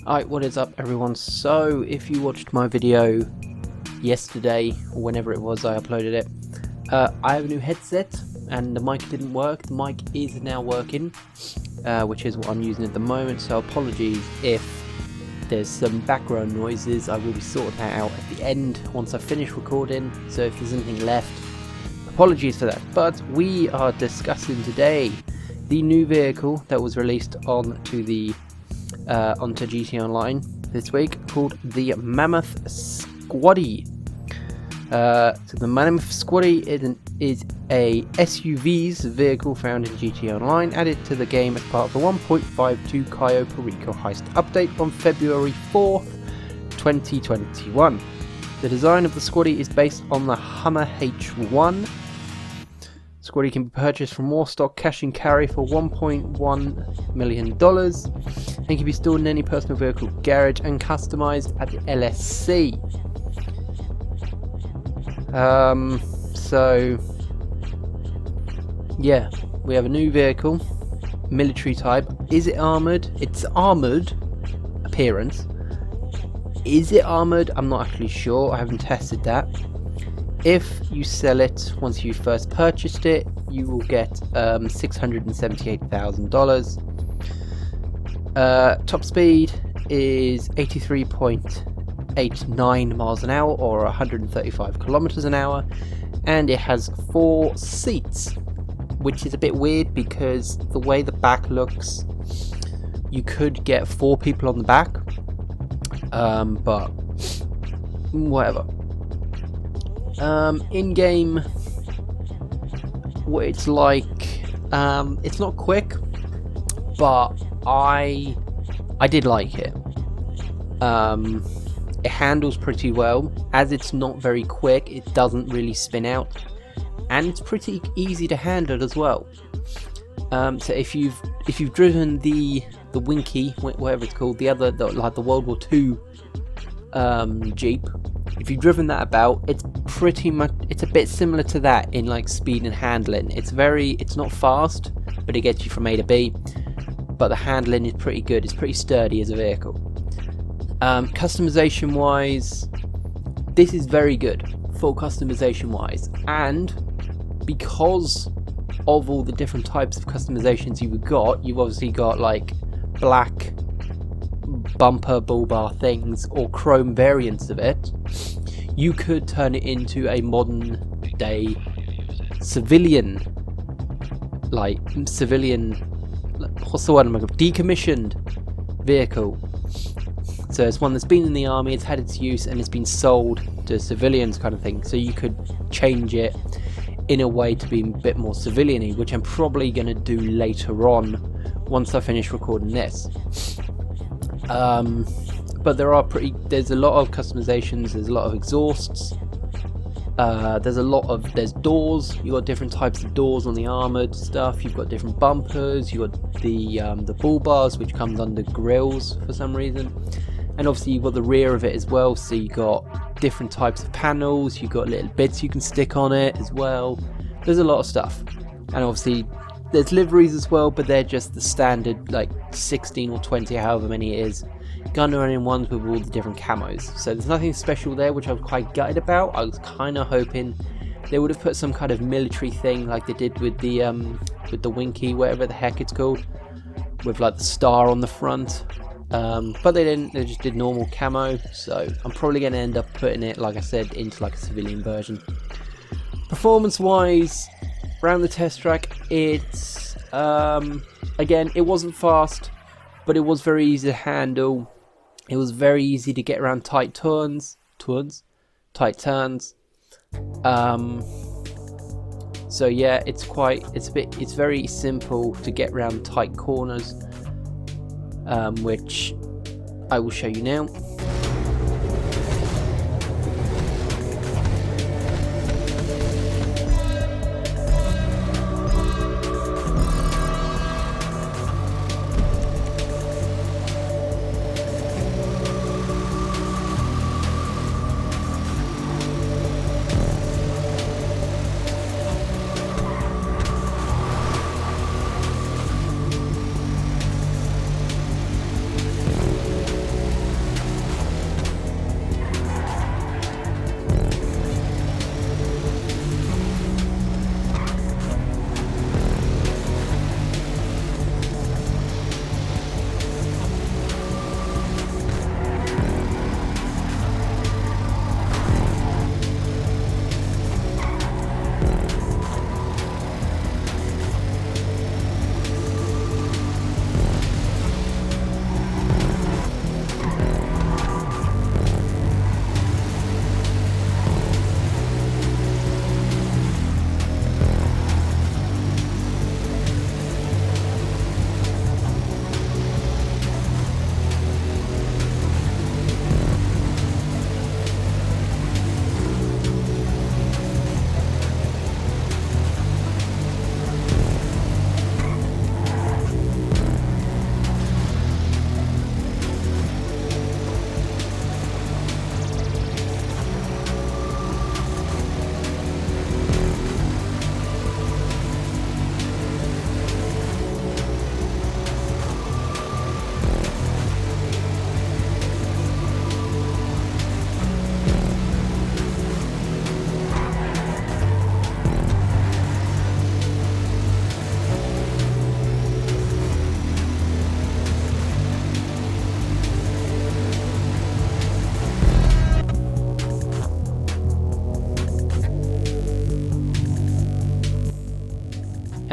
Alright, what is up everyone? So, if you watched my video yesterday, or whenever it was I uploaded it, I have a new headset, and the mic didn't work. The mic is now working, which is what I'm using at the moment, so apologies if there's some background noises. I will be sorting that out at the end, once I finish recording, so if there's anything left, apologies for that. But we are discussing today the new vehicle that was released onto onto GT Online this week, called the Mammoth Squaddie. So the Mammoth Squaddie is a SUV's vehicle found in GT Online, added to the game as part of the 1.52 Cayo Perico heist update on February 4th, 2021. The design of the Squaddie is based on the Hummer H1. Squaddie can be purchased from more stock cash and carry for $1.1 million and can be stored in any personal vehicle garage and customized at the LSC. So yeah, we have a new vehicle, military type. Is it armored? It's armored appearance. Is it armored? I'm not actually sure. I haven't tested that. If you sell it once you first purchased it, you will get $678,000. Top speed is 83.89 miles an hour, or 135 kilometers an hour, and it has 4 seats, which is a bit weird because the way the back looks, you could get 4 people on the back, but whatever. In game, what it's like, it's not quick, but I did like it. It handles pretty well. As it's not very quick, it doesn't really spin out, and it's pretty easy to handle as well. So if you've driven the Winky, whatever it's called, like the World War II Jeep, if you've driven that about, it's a bit similar to that in like speed and handling. It's not fast, but it gets you from A to B, but the handling is pretty good. It's pretty sturdy as a vehicle. Customization wise, this is very good, full customization wise, and because of all the different types of customizations you've obviously got like black bumper bull bar things or chrome variants of it. You could turn it into a modern day civilian, what's the word I'm looking for? Decommissioned vehicle. So it's one that's been in the army, it's had its use, and it's been sold to civilians, kind of thing. So you could change it in a way to be a bit more civilian-y, which I'm probably going to do later on once I finish recording this. But there's a lot of customizations, there's a lot of exhausts, there's doors. You've got different types of doors on the armoured stuff, you've got different bumpers, you've got the bull bars, which comes under grills for some reason, and obviously you've got the rear of it as well, so you've got different types of panels, you've got little bits you can stick on it as well. There's a lot of stuff, and obviously there's liveries as well, but they're just the standard, like 16 or 20, however many it is, gun running ones with all the different camos. So there's nothing special there, which I was quite gutted about. I was kind of hoping they would have put some kind of military thing like they did with the Winky, whatever the heck it's called, with like the star on the front. But they didn't. They just did normal camo. So I'm probably going to end up putting it, like I said, into like a civilian version. Performance-wise, around the test track, it's again, it wasn't fast, but it was very easy to handle. It was very easy to get around tight turns. So yeah, it's very simple to get around tight corners, which I will show you now.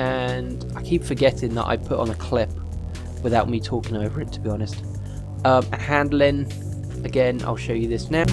and I keep forgetting that I put on a clip without me talking over it, to be honest. Handling, again, I'll show you this now.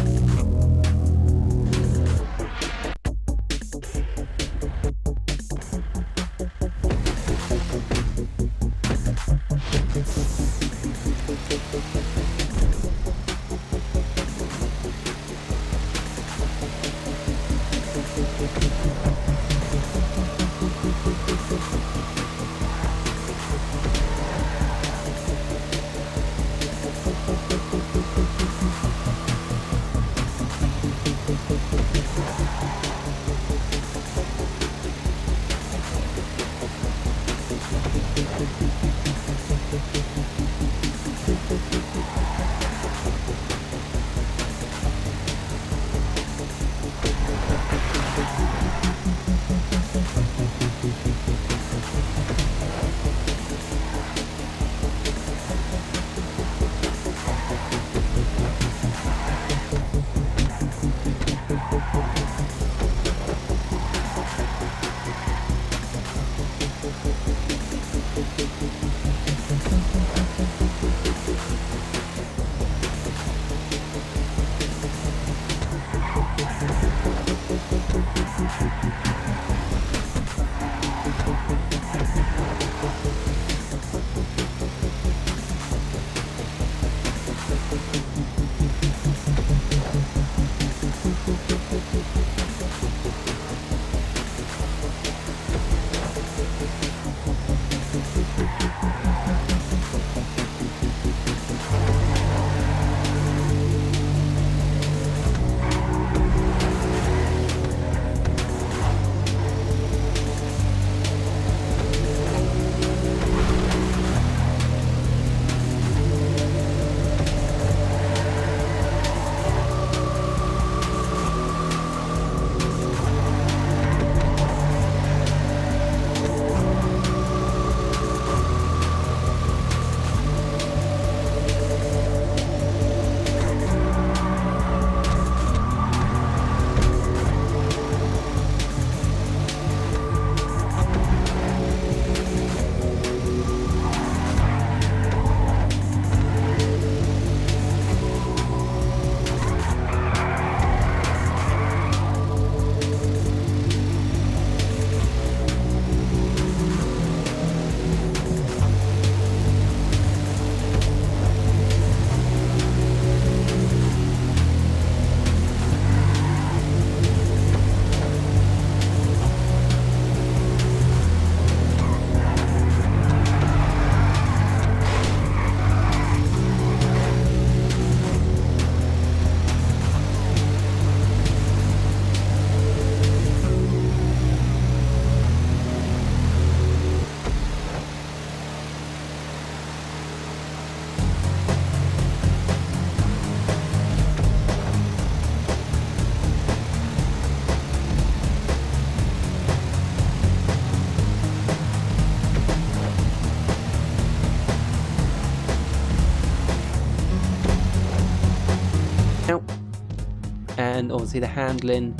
And obviously the handling,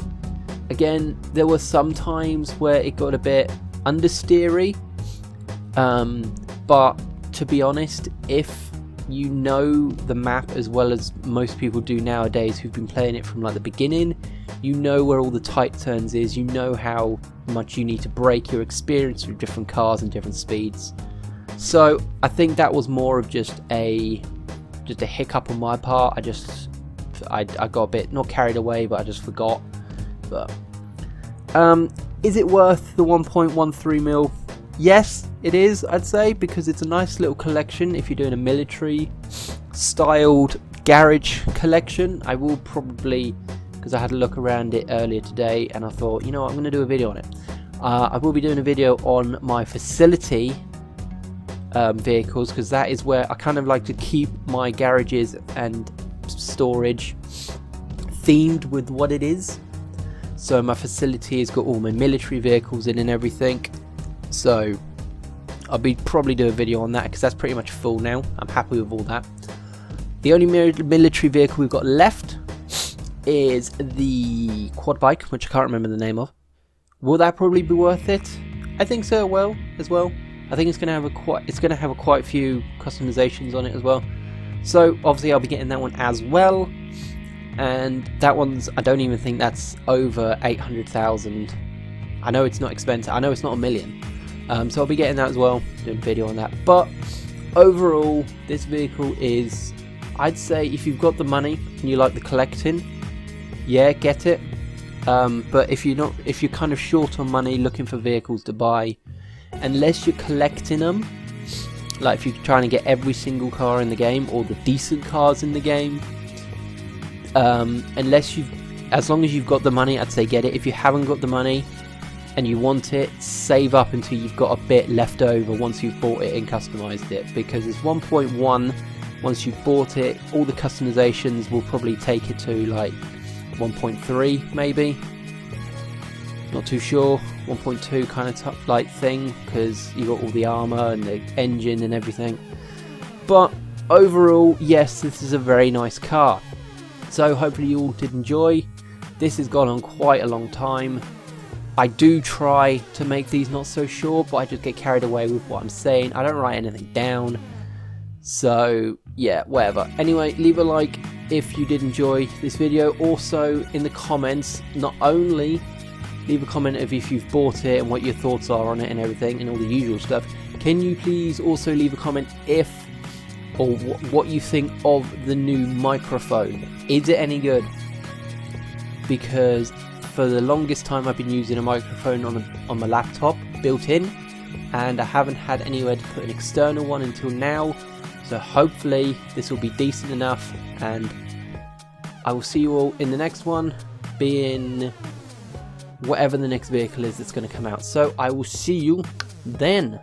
again, there were some times where it got a bit understeery, but to be honest, if you know the map as well as most people do nowadays who've been playing it from like the beginning, you know where all the tight turns is, you know how much you need to brake, your experience with different cars and different speeds. So I think that was more of just a hiccup on my part. I got a bit, not carried away, but I just forgot. But is it worth the 1.13 mil? Yes, it is, I'd say, because it's a nice little collection. If you're doing a military styled garage collection, I will probably, because I had a look around it earlier today and I thought, you know what, I'm going to do a video on it. I will be doing a video on my facility vehicles, because that is where I kind of like to keep my garages and storage themed with what it is. So my facility has got all my military vehicles in and everything, so I'll be probably do a video on that because that's pretty much full now. I'm happy with all that. The only military vehicle we've got left is the quad bike, which I can't remember the name of. Will that probably be worth it? I think so as well. I think it's going to have quite a few customizations on it as well. So obviously I'll be getting that one as well, and that one's, I don't even think that's over 800,000. I know it's not expensive. I know it's not a million. So I'll be getting that as well, doing a video on that. But overall, this vehicle is, I'd say, if you've got the money and you like the collecting, yeah, get it. But if you're kind of short on money, looking for vehicles to buy, unless you're collecting them, like if you're trying to get every single car in the game or the decent cars in the game, as long as you've got the money, I'd say get it. If you haven't got the money and you want it, save up until you've got a bit left over once you've bought it and customized it, because it's 1.1. Once you've bought it, all the customizations will probably take it to like 1.3 maybe, not too sure, 1.2 kind of like thing, because you got all the armor and the engine and everything. But overall, yes, this is a very nice car. So hopefully you all did enjoy. This has gone on quite a long time. I do try to make these not so short, but I just get carried away with what I'm saying. I don't write anything down. So yeah, whatever. Anyway, leave a like if you did enjoy this video. Also in the comments, not only leave a comment of if you've bought it and what your thoughts are on it and everything and all the usual stuff, can you please also leave a comment what you think of the new microphone? Is it any good? Because for the longest time I've been using a microphone on my laptop built in, and I haven't had anywhere to put an external one until now. So hopefully this will be decent enough, and I will see you all in the next one, being whatever the next vehicle is that's going to come out. So I will see you then.